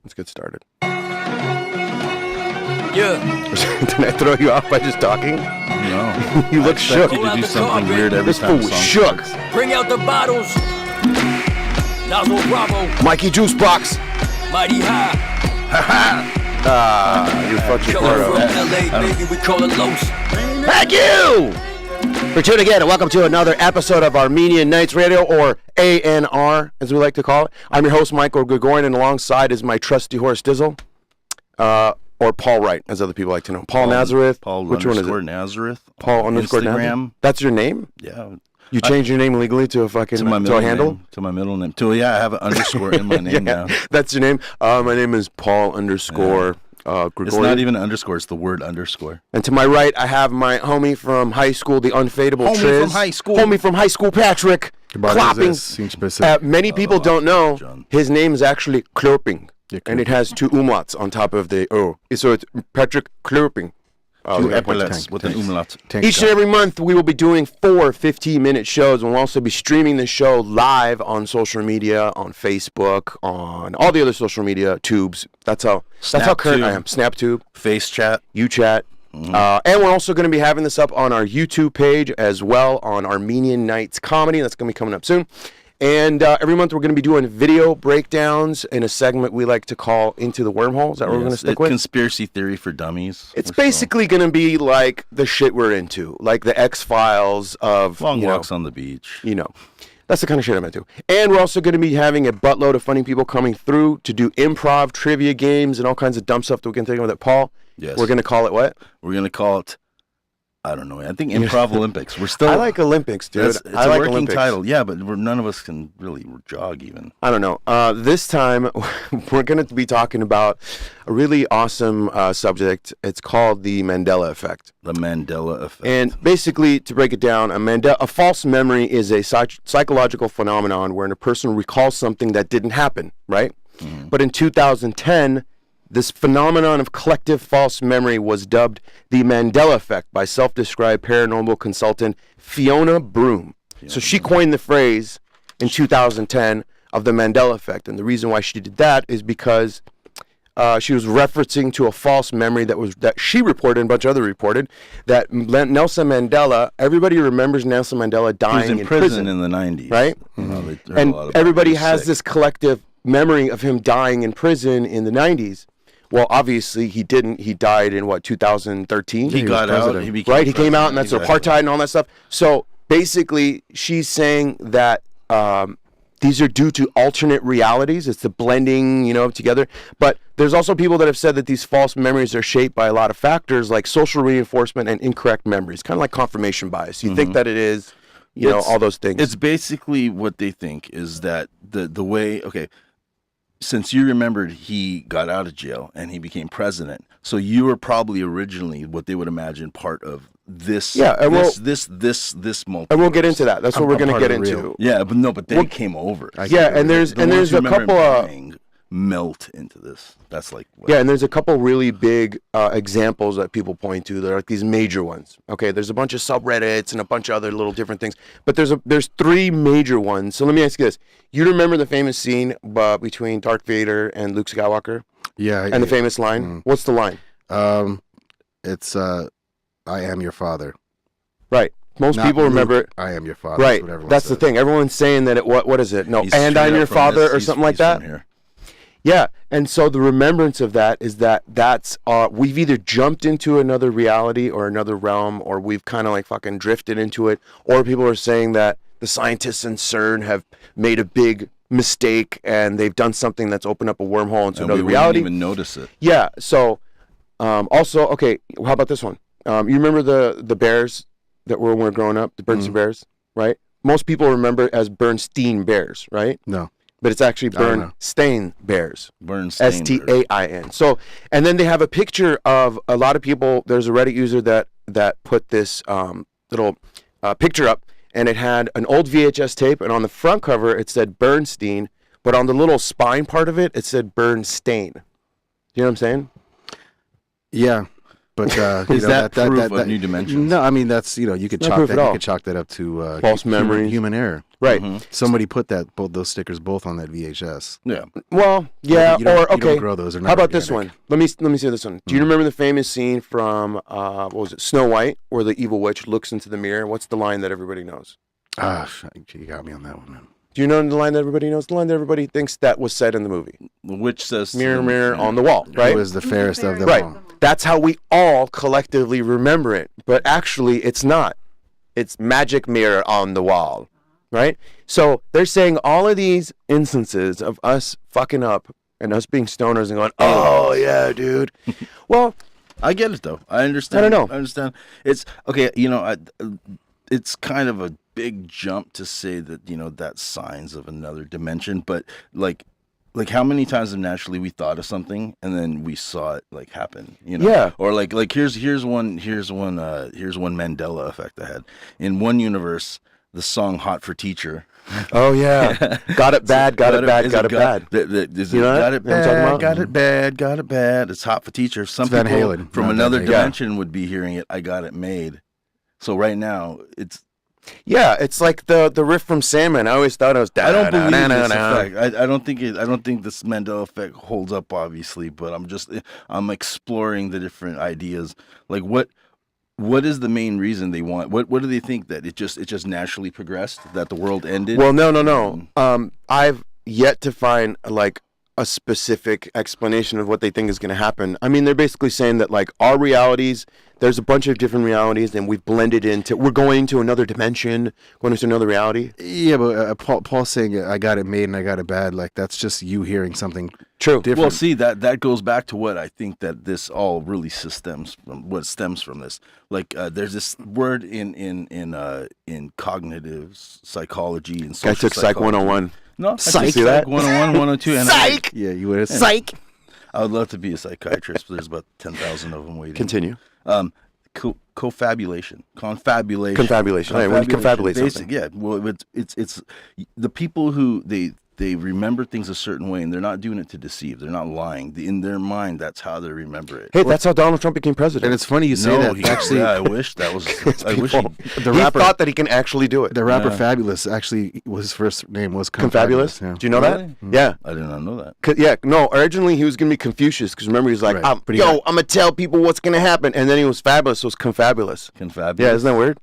Let's get started. Yeah. Did I throw you off by just talking? No. You look shook. You to do something weird every This time. fool was shook. Bring out the bottles. Nozzle Bravo. Mikey Juice Box. Mighty High. You're fucking Coming part of from that. LA, baby, we call it Los. Thank you for tuning in, and welcome to another episode of Armenian Nights Radio, or ANR, as we like to call it. I'm your host, Michael Gregorian, and alongside is my trusty horse, Dizzle, or Paul Wright, as other people like to know. Paul Nazareth. Paul Which one is it? Nazareth. Paul underscore Instagram. Nazareth? That's your name? Yeah. You changed your name legally to a fucking To my middle handle? name. To my middle name. I have an underscore in my name now. That's your name. My name is Paul underscore Gregorian. It's not even underscore. It's the word underscore. And to my right, I have my homie from high school, the Unfadable Triz. From high school. Homie from high school, Patrick Klopping. Many people don't know John. his name is actually Klopping, and it has two umlauts on top of the O. So it's Patrick Klopping. Two epaulets with an umlaut. Each and every month, we will be doing 4 15-minute shows, and we'll also be streaming the show live on social media, on Facebook, on all the other social media tubes. That's how current I am. SnapTube, Face chat. UChat. And we're also going to be having this up on our YouTube page as well, on Armenian Nights Comedy. That's going to be coming up soon. And every month we're going to be doing video breakdowns in a segment we like to call Into the Wormhole. Is that what we're going to stick with? Conspiracy theory for dummies. It's basically going to be like the shit we're into, like the X-Files of Long walks on the beach. You know, that's the kind of shit I'm into. And we're also going to be having a buttload of funny people coming through to do improv, trivia games, and all kinds of dumb stuff that we can think of with it. Paul, Yes. We're going to call it what? We're going to call it, I don't know. I think Improv Olympics. We're still. I like Olympics, dude. It's I a like working Olympics. title. Yeah, but none of us can really jog even. I don't know. This time, we're going to be talking about a really awesome subject. It's called the Mandela Effect. The Mandela Effect. And basically, to break it down, a false memory is a psychological phenomenon wherein a person recalls something that didn't happen, right? Mm-hmm. But in 2010, this phenomenon of collective false memory was dubbed the Mandela Effect by self-described paranormal consultant Fiona Broom. So she coined the phrase in 2010 of the Mandela Effect. And the reason why she did that is because she was referencing to a false memory that she reported and a bunch of others reported, that Nelson Mandela, everybody remembers Nelson Mandela dying he was in prison in the 90s. Right? Mm-hmm. And everybody has this collective memory of him dying in prison in the 90s. Well, obviously he didn't. He died in 2013. He got out. He became right. He came out, and that's exactly. apartheid and all that stuff. So basically, she's saying that these are due to alternate realities. It's the blending, together. But there's also people that have said that these false memories are shaped by a lot of factors like social reinforcement and incorrect memories, kind of like confirmation bias. You think that it is, all those things. It's basically what they think is that the way. Okay. Since you remembered he got out of jail and he became president, so you were probably originally what they would imagine part of this. Yeah, and this multiverse. And we'll get into that. That's what we're going to get into. Yeah, but they came over. And there's a couple of melt into this. That's like and there's a couple really big examples that people point to. They're like these major ones. Okay, there's a bunch of subreddits and a bunch of other little different things, but there's 3 major ones. So let me ask you this: you remember the famous scene between Darth Vader and Luke Skywalker? Yeah. And the famous line. What's the line? It's "I am your father." Right. Most people remember it. I am your father. Right. That's the thing. Everyone's saying that what is it? No, and I'm your father or something like that. Yeah, and so the remembrance of that is that's we've either jumped into another reality or another realm, or we've kind of like fucking drifted into it, or people are saying that the scientists in CERN have made a big mistake and they've done something that's opened up a wormhole into another reality. We wouldn't even notice it. Yeah. So, also, okay, how about this one? You remember the bears that were when we were growing up, the Bernstein Bears, right? Most people remember it as Bernstein Bears, right? No. But it's actually Bernstein Bears. Bernstein. Stain. So, and then they have a picture of a lot of people. There's a Reddit user that put this little picture up, and it had an old VHS tape, and on the front cover it said Bernstein, but on the little spine part of it, it said Bernstein. You know what I'm saying? Yeah. But is that proof of new dimensions? No, I mean that's you could chalk that up to false memories, human error. Right. Somebody put both those stickers both on that VHS. Yeah. Well, yeah, You don't- or you don't okay. grow those. They're not How about this organic. one? Let me say this one. Do you remember the famous scene from what was it, Snow White, where the evil witch looks into the mirror? What's the line that everybody knows? You got me on that one, man. Do you know the line that everybody knows? The line that everybody thinks that was said in the movie. The witch says, Mirror, mirror on the wall, right? It was the fairest of them Right. all. That's how we all collectively remember it. But actually, it's not. It's magic mirror on the wall, right? So they're saying all of these instances of us fucking up and us being stoners and going, oh, yeah, dude. Well, I get it though. I understand. I don't know. I understand. It's okay. It's kind of a big jump to say that that's signs of another dimension, but like how many times have naturally we thought of something and then we saw it like happen, Yeah. Or like here's one Mandela effect I had. In one universe, the song "Hot for Teacher." oh, yeah. Got it bad, got it bad, got it bad. You know got that? it You know what I'm talking bad, about? got it bad, got it bad. It's hot for teacher. Some Van people Halen, from not another Van Halen. dimension would be hearing it. I got it made. So right now, it's. Yeah, it's like the riff from Sandman. I always thought it was. I don't believe this da-da-da-da-da. effect. I don't think it. I don't think this Mandela effect holds up, obviously. But I'm exploring the different ideas. Like what is the main reason they want? What do they think that it just naturally progressed? That the world ended? Well, no. I've yet to find like a specific explanation of what they think is going to happen. I mean, they're basically saying that like our realities, there's a bunch of different realities, and we've blended into. We're going to another dimension, going into another reality. Yeah, but Paul's saying I got it made and I got it bad. Like that's just you hearing something True. different. Well, see that goes back to what I think that this all really stems from this. Like there's this word in cognitive psychology and social I took Psych psychology. 101. No, Psych. I took See that? 101, 102, and Psych. Yeah, you would have. Psych. I would love to be a psychiatrist, but there's about 10,000 of them waiting. Continue. Confabulation. Confabulation. Confabulation. All right, when you confabulate something. Yeah. Well, it's the people who they remember things a certain way, and they're not doing it to deceive. They're not lying. In their mind, that's how they remember it. Hey, that's how Donald Trump became president. And it's funny you say that. Actually, I wish that was. I wish he, the he rapper, thought that he can actually do it. the rapper Fabulous, actually, his first name was Confabulous? Yeah. Do you know Really? that? Yeah. I did not know that. Yeah, no, originally he was going to be Confucius, because remember he was like, Right. I'm But he going to tell people what's going to happen. And then he was fabulous, so it was Confabulous. Confabulous. Yeah, isn't that weird?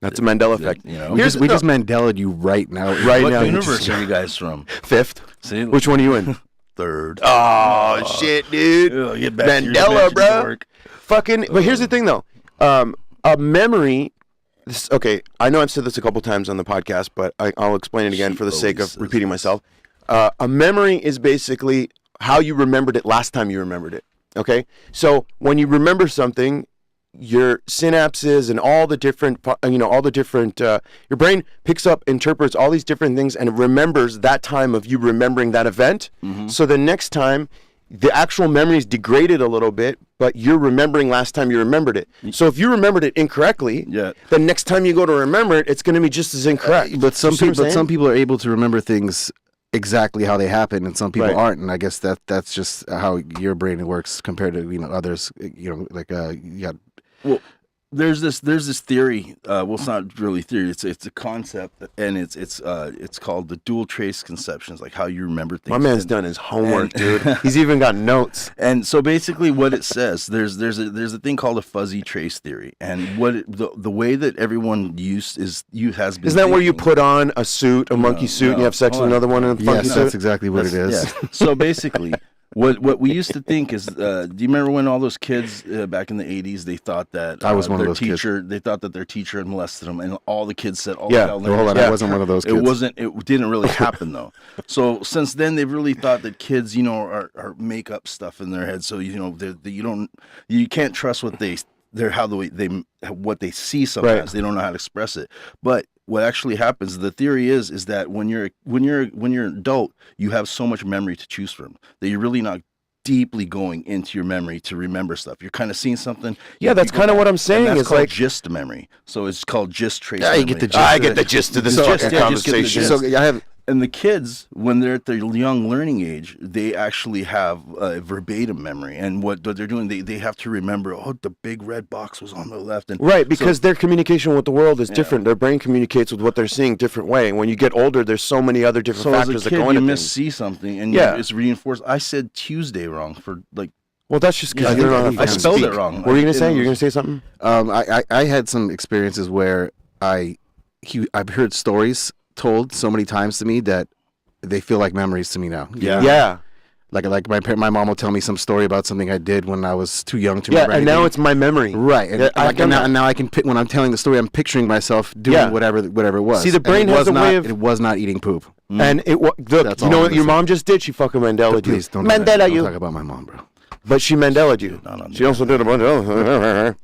That's a Mandela effect. You know. We just Mandela you right now. Right What now. universe are you guys from? Fifth. See, Which one are you in? third. Oh, shit, dude. Ugh, get back to your Mandela, dimension, bro. dork. Fucking, but here's the thing, though. A memory, okay, I know I've said this a couple times on the podcast, but I'll explain it again She for the sake always of repeating says myself. A memory is basically how you remembered it last time you remembered it, okay? So when you remember something, your synapses and all the different, your brain picks up, interprets all these different things and remembers that time of you remembering that event. Mm-hmm. So the next time, the actual memory is degraded a little bit, but you're remembering last time you remembered it. So if you remembered it incorrectly, Yeah. the next time you go to remember it, it's going to be just as incorrect. But some You see what I'm people, saying? some people are able to remember things exactly how they happen, and some people Right. aren't. And I guess that's just how your brain works compared to others. You got Well, there's this theory. Well, it's not really theory. It's a concept, and it's called the dual trace conceptions, like how you remember things. My man's And- done his homework, and- dude. He's even got notes. And so basically, what it says, there's a thing called a fuzzy trace theory, and the way that everyone has been. Isn't that where you thinking- put on a suit, a monkey suit, and you have sex with another one in a funky yes, suit? that's exactly what it is. Yeah. So basically, what we used to think is, do you remember when all those kids back in the 80s, they thought that I was one of their those kids. teacher, they thought that their teacher had molested them, and all the kids said, "Oh, Yeah. hell, Well, hold on, Yeah. I wasn't one of those kids. It didn't really happen though. So since then, they've really thought that kids, are make up stuff in their head. So you can't trust what they see sometimes. Right. They don't know how to express it. But what actually happens, the theory is that when you're an adult, you have so much memory to choose from that you're really not deeply going into your memory to remember stuff. You're kind of seeing something. Yeah, that's kind of what I'm saying. That's It's called like, gist memory. So it's called gist trace. Yeah, you memory. get the gist. I get the gist of this Just- fucking yeah, just get the conversation. gist. So I have And the kids, when they're at their young learning age, they actually have a verbatim memory. And what they're doing, they have to remember, the big red box was on the left. And right, because their communication with the world is different. Their brain communicates with what they're seeing different way. And when you get older, there's so many other different factors as a that kid, go into you things. see something, and it's reinforced. I said Tuesday wrong for like. Well, that's just because you're not. I spelled it wrong. What were you gonna say? You're gonna say something? I had some experiences where I've heard stories told so many times to me that they feel like memories to me now. Yeah. Like my mom will tell me some story about something I did when I was too young to remember. Yeah, and now anything. it's my memory. Right, and, and now I can when I'm telling the story, I'm picturing myself doing whatever it was. See, the brain has a way of. It was not eating poop. And it look. You know what your mom just did? She fucking Mandela you. Please don't you. talk about my mom, bro. But she Mandela you. She also did a Mandela.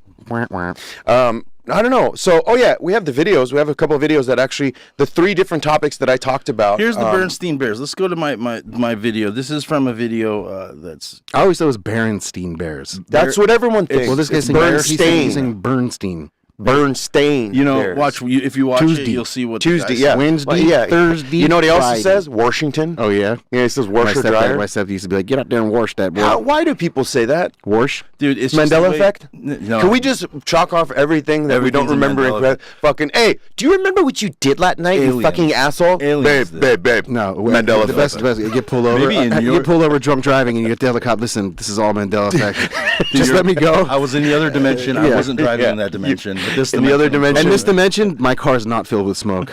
I don't know. So, we have the videos. We have a couple of videos that actually, the 3 different topics that I talked about. Here's the Bernstein Bears. Let's go to my video. This is from a video that's. I always thought it was Berenstein Bears. That's what everyone thinks. Well, this guy's saying Bernstein. He's saying Bernstein. Bernstein. Watch if you watch Tuesday. it, you'll see what Tuesday, the guy Wednesday, Thursday. You know what he also Friday. says? Washington. Oh yeah. Yeah, he says wash or dryer. My stepdad used to be like, "Get out there and wash that, boy." Why do people say that? Wash, dude. It's Mandela Effect. No. Can we just chalk off everything that we don't remember? Fucking, hey, do you remember what you did last night? You fucking asshole. Aliens Babe. No, Mandela the Effect. best. You get pulled over. Maybe You get pulled over drunk driving, and you tell the cop, "Listen, this is all Mandela Effect. Just let me go." I was in the other dimension. I wasn't driving in that dimension. But this in the other dimension. And this dimension, my car is not filled with smoke.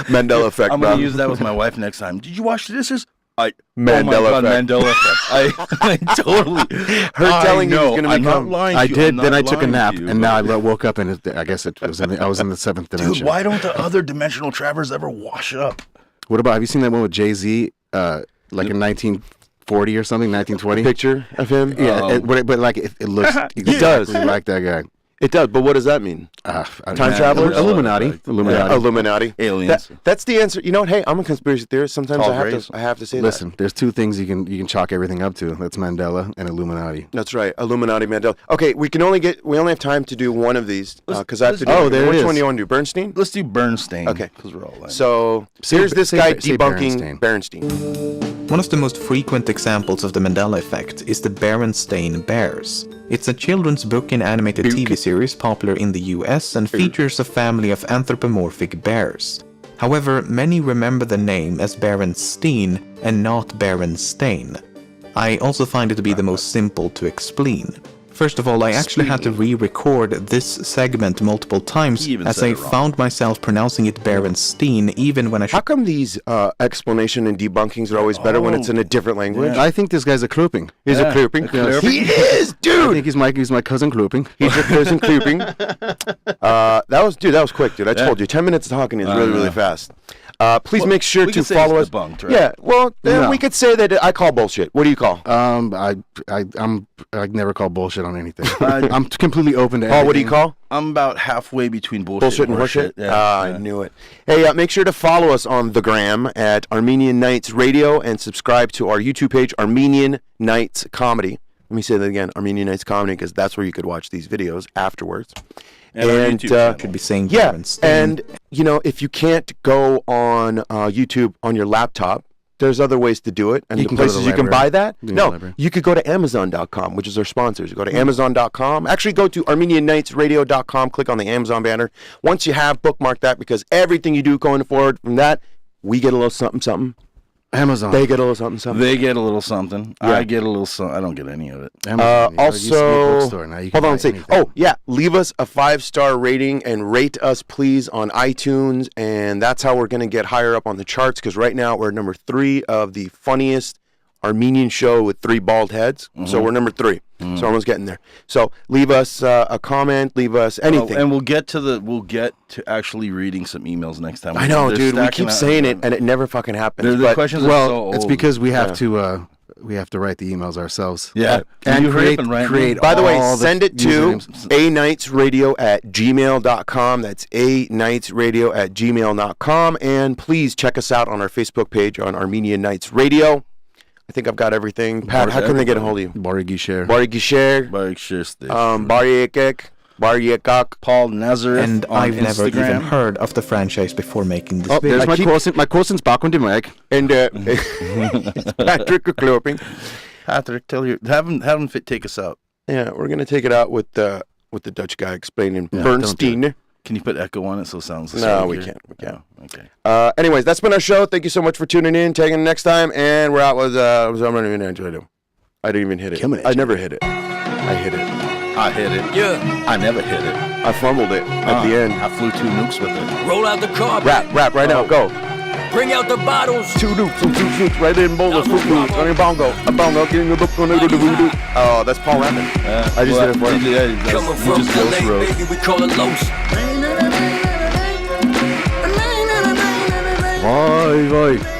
Mandela Effect. I'm gonna use that with my wife next time. Did you wash the dishes? Mandela Effect. Mandela Effect. I totally. Her telling you was gonna I'm become. not lying. I to you. did. I'm Then not I took a lying nap, to you, and but- now I woke up, and I guess it was. I was in the 7th dimension. Dude, why don't the other dimensional travelers ever wash up? What about? Have you seen that one with Jay-Z? Like in 1940 or something, 1920. Picture of him. Yeah, but like it looks exactly like that guy. It does, but what does that mean? Time travelers? Illuminati. Aliens. That's the answer. You know what? Hey, I'm a conspiracy theorist. Sometimes I have to say Listen, there's 2 things you can chalk everything up to. That's Mandela and Illuminati. That's right. Illuminati, Mandela. Okay, we only have time to do one of these because I have to do. Which one do you want to do? Bernstein? Let's do Bernstein. Okay, because we're all like. So here's this guy debunking Bernstein. One of the most frequent examples of the Mandela effect is the Berenstain Bears. It's a children's book and animated TV series popular in the US and features a family of anthropomorphic bears. However, many remember the name as Berenstein and not Berenstain. I also find it to be the most simple to explain. First of all, I actually had to re-record this segment multiple times as I found myself pronouncing it Berenstein even when I How come these explanation and debunkings are always better when it's in a different language? I think this guy's a Klopping. He's a Klopping. He is, dude. I think he's my cousin Klopping. He's your cousin Klopping. That was quick, dude. I told you, 10 minutes of talking is really fast. Please make sure to follow us. Debunked, right? Yeah, well, then we could say that I call bullshit. What do you call? I never call bullshit on anything. I'm completely open to everything. Paul, what do you call? I'm about halfway between bullshit and horseshit? Yeah. I knew it. Hey, make sure to follow us on the gram at Armenian Nights Radio and subscribe to our YouTube page, Armenian Nights Comedy. Let me say that again, Armenian Nights Comedy, because that's where you could watch these videos afterwards. And could be saying Berenstain. And if you can't go on YouTube on your laptop, there's other ways to do it. And the places you can buy that, you could go to Amazon.com, which is our sponsors. You go to Amazon.com. Actually, go to ArmenianNightsRadio.com. Click on the Amazon banner. Once you have, bookmark that, because everything you do going forward from that, we get a little something. Amazon. They get a little something. They get a little something. Yeah. I get a little something. I don't get any of it. Also, hold on, say, leave us a 5-star rating and rate us, please, on iTunes. And that's how we're going to get higher up on the charts, because right now we're number 3 of the funniest Armenian show with 3 bald heads. So we're number 3. So almost getting there. So leave us a comment, leave us anything. And we'll get to actually reading some emails next time. I know, dude. We keep saying it, and it never fucking happens. The questions are so old. It's because we have to write the emails ourselves. Yeah. And create. By the way, send it to usernames. anightsradio@gmail.com. That's anightsradio@gmail.com. And please check us out on our Facebook page on Armenian Nights Radio. I think I've got everything. Pat, how can they get a hold of you? Barry Gisher. Barry Gisher. Barry Gisher. Barry Ekek. Baryekak. Paul Nazareth And on I've never even Instagram. heard of the franchise before making this Oh, video. there's my cousin's bakkundi Mike. And Patrick Klopping. Patrick, have him take us out. Yeah, we're gonna take it out with the Dutch guy explaining Yeah, Bernstein. Can you put echo on it so it sounds the No, same we here? can't. We can't. Oh, okay. Anyways, that's been our show. Thank you so much for tuning in. Taking it next time, and we're out with. I didn't even hit it. I never hit it. I hit it. I hit it. Yeah. I never hit it. I fumbled it at the end. I flew 2 nukes with it. Roll out the carpet. Rap right now. Go. Bring out the bottles. 2 nukes, right in bowl of fruit loops on your bongo. A bongo, getting a book on the voodoo. Oh, that's Paul Rappin. I just did it for him. Coming from LA, baby, we call it Los. Bye, bye.